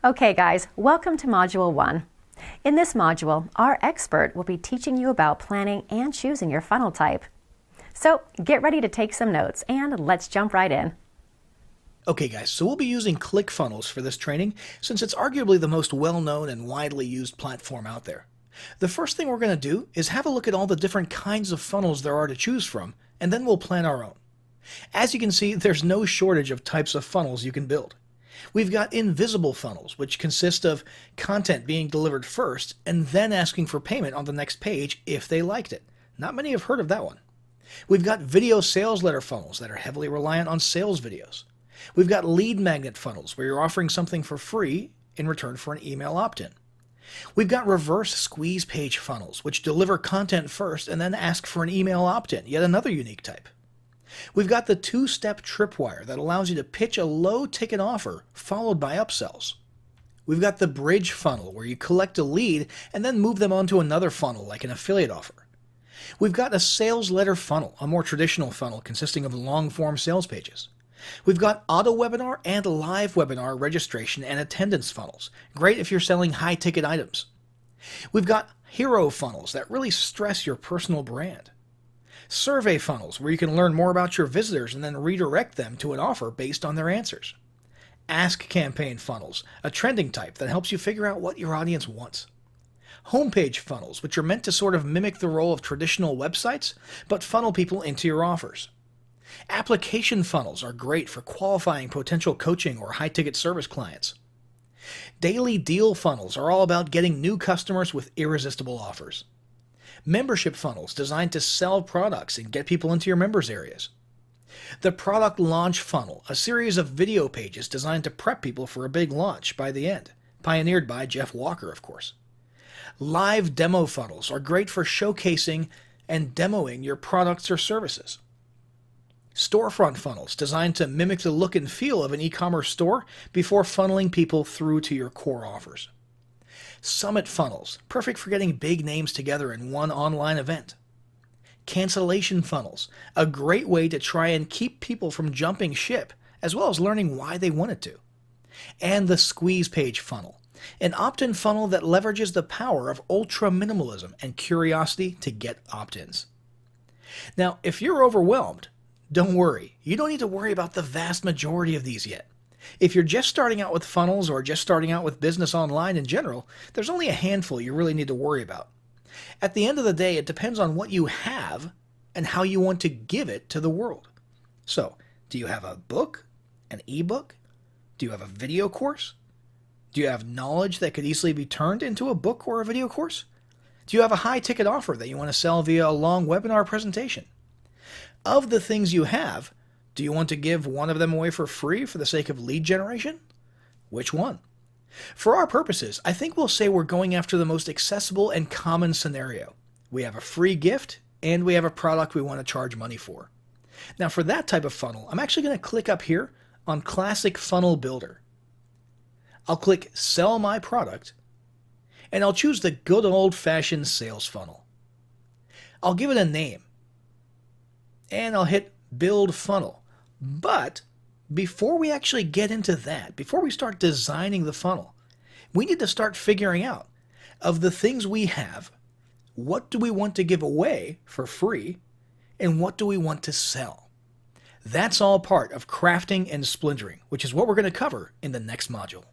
Okay guys, welcome to Module 1. In this module, our expert will be teaching you about planning and choosing your funnel type. So get ready to take some notes and let's jump right in. Okay guys, so we'll be using ClickFunnels for this training since it's arguably the most well-known and widely used platform out there. The first thing we're going to do is have a look at all the different kinds of funnels there are to choose from, and then we'll plan our own. As you can see, there's no shortage of types of funnels you can build. We've got invisible funnels, which consist of content being delivered first and then asking for payment on the next page if they liked it. Not many have heard of that one. We've got video sales letter funnels that are heavily reliant on sales videos. We've got lead magnet funnels where you're offering something for free in return for an email opt-in. We've got reverse squeeze page funnels, which deliver content first and then ask for an email opt-in, yet another unique type. We've got the two-step tripwire that allows you to pitch a low-ticket offer followed by upsells. We've got the bridge funnel where you collect a lead and then move them onto another funnel like an affiliate offer. We've got a sales letter funnel, a more traditional funnel consisting of long-form sales pages. We've got auto webinar and live webinar registration and attendance funnels, great if you're selling high-ticket items. We've got hero funnels that really stress your personal brand. Survey funnels, where you can learn more about your visitors and then redirect them to an offer based on their answers. Ask campaign funnels, a trending type that helps you figure out what your audience wants. Homepage funnels, which are meant to sort of mimic the role of traditional websites, but funnel people into your offers. Application funnels are great for qualifying potential coaching or high-ticket service clients. Daily deal funnels are all about getting new customers with irresistible offers. Membership funnels designed to sell products and get people into your members areas. The product launch funnel, a series of video pages designed to prep people for a big launch by the end, pioneered by Jeff Walker, of course. Live demo funnels are great for showcasing and demoing your products or services. Storefront funnels designed to mimic the look and feel of an e-commerce store before funneling people through to your core offers. Summit funnels, perfect for getting big names together in one online event. Cancellation funnels, a great way to try and keep people from jumping ship, as well as learning why they wanted to. And the squeeze page funnel, an opt-in funnel that leverages the power of ultra-minimalism and curiosity to get opt-ins. Now, if you're overwhelmed, don't worry. You don't need to worry about the vast majority of these yet. If you're just starting out with funnels or just starting out with business online in general, there's only a handful you really need to worry about. At the end of the day, it depends on what you have and how you want to give it to the world. So, do you have a book, an ebook? Do you have a video course? Do you have knowledge that could easily be turned into a book or a video course? Do you have a high-ticket offer that you want to sell via a long webinar presentation? Of the things you have, do you want to give one of them away for free for the sake of lead generation? Which one? For our purposes, I think we'll say we're going after the most accessible and common scenario. We have a free gift, and we have a product we want to charge money for. Now for that type of funnel, I'm actually going to click up here on Classic Funnel Builder. I'll click Sell My Product, and I'll choose the good old-fashioned sales funnel. I'll give it a name, and I'll hit Build Funnel. But before we actually get into that, before we start designing the funnel, we need to start figuring out, of the things we have, what do we want to give away for free, and what do we want to sell? That's all part of crafting and splintering, which is what we're going to cover in the next module.